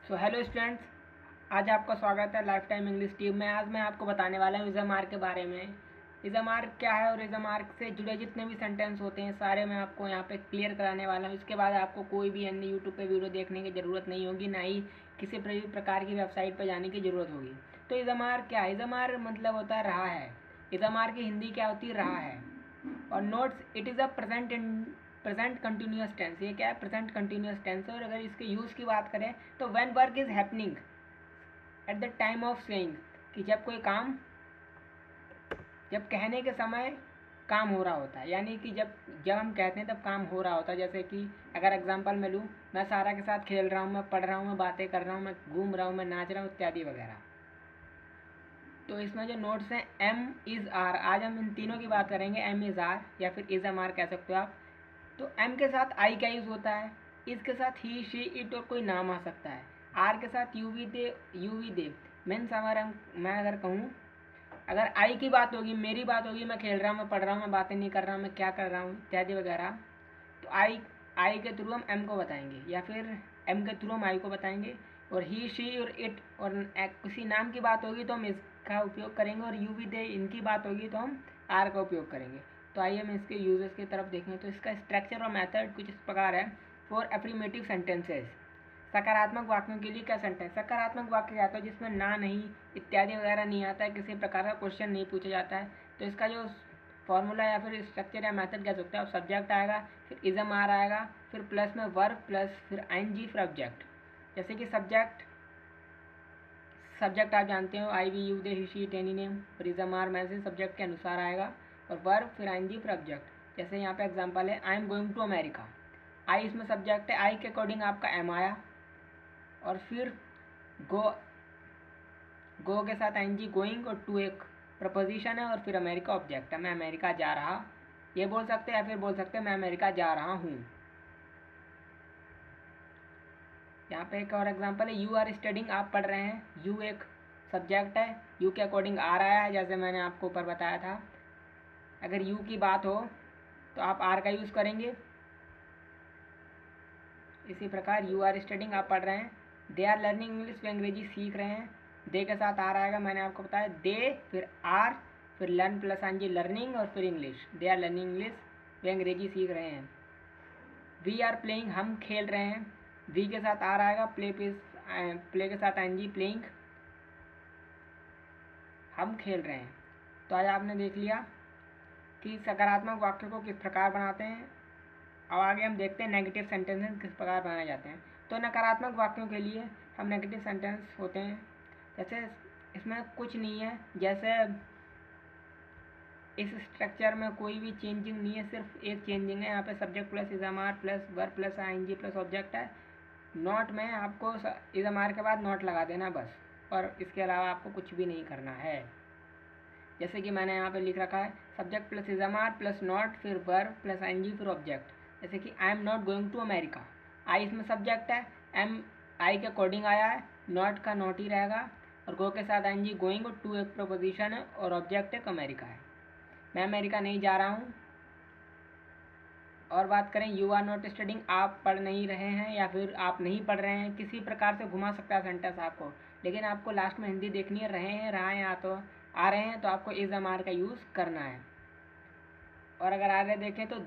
Hello students, आज आपका स्वागत है लाइफ टाइम इंग्लिश टीम में। आज मैं आपको बताने वाला हूँ इज़म आर्क के बारे में। इज़म आर्क क्या है और इज़म आर्क से जुड़े जितने भी सेंटेंस होते हैं सारे मैं आपको यहाँ पे क्लियर कराने वाला हूँ। इसके बाद आपको कोई भी अन्य यूट्यूब पे वीडियो देखने की ज़रूरत नहीं होगी, ना ही किसी प्रकार की वेबसाइट पर जाने की ज़रूरत होगी। तो इज़म आर्क क्या है? इज़म आर्क मतलब होता है रहा है। इज़म आर्क की हिंदी क्या होती है? रहा है। और notes, it is a present continuous tense. ये क्या है? प्रेजेंट कंटिन्यूस टेंस है। और अगर इसके यूज़ की बात करें तो when work is happening at the time of saying, कि जब कोई काम, जब कहने के समय काम हो रहा होता है, यानी कि जब जब हम कहते हैं तब काम हो रहा होता है। जैसे कि अगर एग्जांपल मैं लूँ, मैं सारा के साथ खेल रहा हूँ, मैं पढ़ रहा हूँ, मैं बातें कर रहा हूँ, मैं घूम रहा हूँ, मैं नाच रहा हूँ, इत्यादि वगैरह। तो इसमें जो नोट्स हैं एम इज़ आर, आज हम इन तीनों की बात करेंगे। एम इज़ आर या फिर इज़ एम आर कह सकते हो आप। तो एम के साथ आई का यूज़ होता है, इस के साथ ही शी इट और कोई नाम आ सकता है, आर के साथ यू वी दे मीन्स अगर मैं अगर कहूँ, अगर आई की बात होगी, मेरी बात होगी, मैं खेल रहा हूँ, मैं पढ़ रहा हूँ, मैं बातें नहीं कर रहा हूँ, मैं क्या कर रहा हूँ, इत्यादि वगैरह। तो आई के थ्रू हम एम को बताएंगे या फिर एम के थ्रू हम आई को बताएंगे। और ही शी और इट और किसी नाम की बात होगी तो हम इसका उपयोग करेंगे, और यू वी दे इनकी बात होगी तो हम आर का उपयोग करेंगे। तो आइए हम इसके यूजेस की तरफ देखें। तो इसका स्ट्रक्चर और मेथड कुछ इस प्रकार है। फॉर एफर्मेटिव सेंटेंसेस, सकारात्मक वाक्यों के लिए क्या सेंटेंस? सकारात्मक वाक्य क्या होता है? जिसमें ना, नहीं, इत्यादि वगैरह नहीं आता है, किसी प्रकार का क्वेश्चन नहीं पूछा जाता है। तो इसका जो फॉर्मूला या फिर स्ट्रक्चर या मेथड कह सकते हैं आप, सब्जेक्ट आएगा, फिर इज़म आर आएगा, फिर प्लस में वर्ब, प्लस फिर आईएनजी, फिर ऑब्जेक्ट। जैसे कि सब्जेक्ट आप जानते हो, I we you they he she it any name. और इज़म आर में से सब्जेक्ट के अनुसार आएगा, और वर्ब फिर आईएनजी फिर ऑब्जेक्ट। जैसे यहाँ पे एग्जांपल है, I am going to America. I इसमें सब्जेक्ट है, आई के अकॉर्डिंग आपका एम आया, और फिर गो के साथ आईएनजी गोइंग, और टू एक प्रपोजिशन है, और फिर अमेरिका ऑब्जेक्ट है। मैं अमेरिका जा रहा, ये बोल सकते हैं, या फिर बोल सकते हैं मैं अमेरिका जा रहा हूँ। यहाँ पे एक और एग्जांपल है, यू आर स्टडिंग, आप पढ़ रहे हैं। यू एक सब्जेक्ट है, यू के अकॉर्डिंग आर आया है, जैसे मैंने आपको ऊपर बताया था। अगर यू की बात हो तो आप आर का यूज़ करेंगे। इसी प्रकार यू आर स्टडिंग, आप पढ़ रहे हैं। दे आर लर्निंग इंग्लिश, वे अंग्रेजी सीख रहे हैं। दे के साथ आर आएगा, मैंने आपको बताया। दे फिर आर फिर लर्न प्लस आएंगे लर्निंग, और फिर English. They are learning English, वे अंग्रेजी सीख रहे हैं। वी आर प्लेइंग, हम खेल रहे हैं। वी के साथ आर आएगा, प्ले के साथ आएंगी प्लेइंग, हम खेल रहे हैं। तो आज आपने देख लिया कि सकारात्मक वाक्य को किस प्रकार बनाते हैं। अब आगे हम देखते हैं नेगेटिव सेंटेंसेस किस प्रकार बनाए जाते हैं। तो नकारात्मक वाक्यों के लिए हम नेगेटिव सेंटेंस होते हैं, जैसे इसमें कुछ नहीं है, जैसे इस स्ट्रक्चर में कोई भी चेंजिंग नहीं है, सिर्फ एक चेंजिंग है। यहाँ पे subject plus is am are plus verb plus ING plus object है। नॉट में आपको इज़म आर के बाद नॉट लगा देना बस, और इसके अलावा आपको कुछ भी नहीं करना है। जैसे कि मैंने यहाँ पे लिख रखा है, subject plus is am are plus not फिर वर्ब प्लस आईएनजी फिर ऑब्जेक्ट। जैसे कि I am not going to America. I इसमें सब्जेक्ट है, एम आई के अकॉर्डिंग आया है, नॉट का नॉट ही रहेगा, और गो के साथ आएंगी गोइंग, और टू एक प्रपोजिशन है, और ऑब्जेक्ट एक अमेरिका है। मैं अमेरिका नहीं जा रहा हूँ। और बात करें यू आर नॉट स्टडिंग, आप पढ़ नहीं रहे हैं, या फिर आप नहीं पढ़ रहे हैं, किसी प्रकार से घुमा सकता है सेंटेंस आपको, लेकिन आपको लास्ट में हिंदी देखनी है। रहे हैं, रहा है, तो आ रहे हैं, तो आपको इज़ एम आर का यूज़ करना है। और अगर आगे देखें तो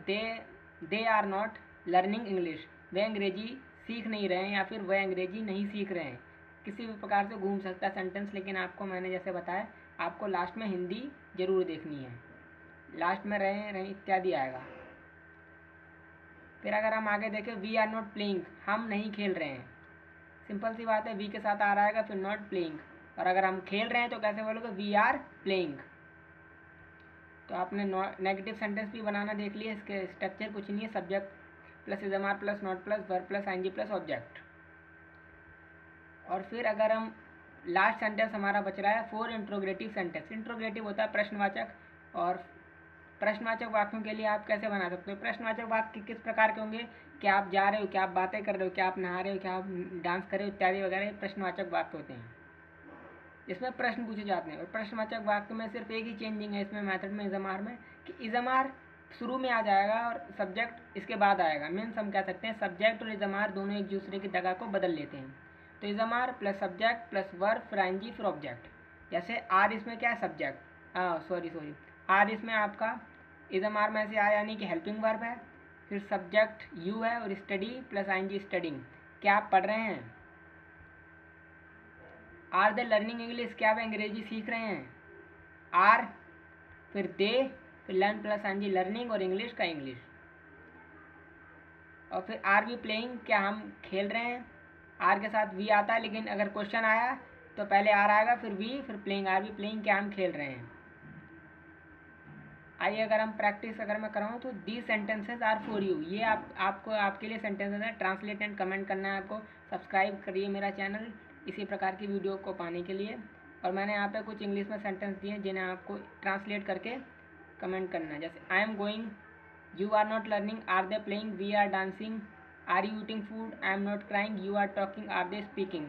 they are not learning English, वे अंग्रेजी सीख नहीं रहे हैं, या फिर वह अंग्रेजी नहीं सीख रहे हैं। किसी भी प्रकार से घूम सकता है सेंटेंस, लेकिन आपको मैंने जैसे बताया, आपको लास्ट में हिंदी जरूर देखनी है। लास्ट में रहे इत्यादि आएगा। फिर अगर हम आगे देखें, वी आर नॉट प्लेइंग, हम नहीं खेल रहे हैं। सिंपल सी बात है, वी के साथ आ आएगा, फिर नॉट प्लेइंग। और अगर हम खेल रहे हैं तो कैसे बोलोगे? We are playing. तो आपने नेगेटिव सेंटेंस भी बनाना देख लिया। इसके स्ट्रक्चर कुछ नहीं है, subject plus is am are plus not plus verb plus ING plus object. और फिर अगर हम लास्ट सेंटेंस हमारा बच रहा है फॉर इंट्रोगेटिव सेंटेंस। इंट्रोगेटिव होता है प्रश्नवाचक, और प्रश्नवाचक वाक्यों के लिए आप कैसे बना सकते हो? प्रश्नवाचक वाक्य किस प्रकार के होंगे? क्या आप जा रहे हो, क्या आप बातें कर रहे हो, क्या आप नहा रहे हो, क्या आप डांस कर रहे हो, इत्यादि वगैरह प्रश्नवाचक वाक्य होते हैं, इसमें प्रश्न पूछे जाते हैं। और प्रश्नवाचक वाक्य में सिर्फ एक ही चेंजिंग है इसमें मेथड में, इज़म आर में, कि इज़म आर शुरू में आ जाएगा और सब्जेक्ट इसके बाद आएगा। मीन्स हम कह सकते हैं सब्जेक्ट और इज़म आर दोनों एक दूसरे की जगह को बदल लेते हैं। तो is am are plus subject plus verb फिर आईएनजी फिर ऑब्जेक्ट। जैसे आर इसमें क्या है, सब्जेक्ट, सॉरी आर इसमें आपका इज़म आर में से आया यानी कि हेल्पिंग वर्ब है, फिर सब्जेक्ट यू है और स्टडी प्लस आईएनजी स्टडिंग, क्या आप पढ़ रहे हैं। आर दे लर्निंग इंग्लिश, क्या वे अंग्रेजी सीख रहे हैं। आर फिर दे फिर लर्न प्लस आईएनजी लर्निंग और इंग्लिश का इंग्लिश। और फिर आर वी प्लेइंग, क्या हम खेल रहे हैं। आर के साथ वी आता है, लेकिन अगर क्वेश्चन आया तो पहले आर आएगा फिर वी फिर प्लेइंग, आर वी प्लेइंग, क्या हम खेल रहे हैं। आइए अगर हम प्रैक्टिस अगर मैं कराऊँ तो the sentences are for you, ये आपको आपके लिए सेंटेंसेज है। ट्रांसलेट एंड कमेंट करना है आपको। सब्सक्राइब करिए मेरा चैनल इसी प्रकार की वीडियो को पाने के लिए। और मैंने यहाँ पे कुछ इंग्लिश में सेंटेंस दिए हैं जिन्हें आपको ट्रांसलेट करके कमेंट करना है। जैसे I am going, you are not learning, are they playing, we are dancing, are you eating food, I am not crying, you are talking, are they speaking.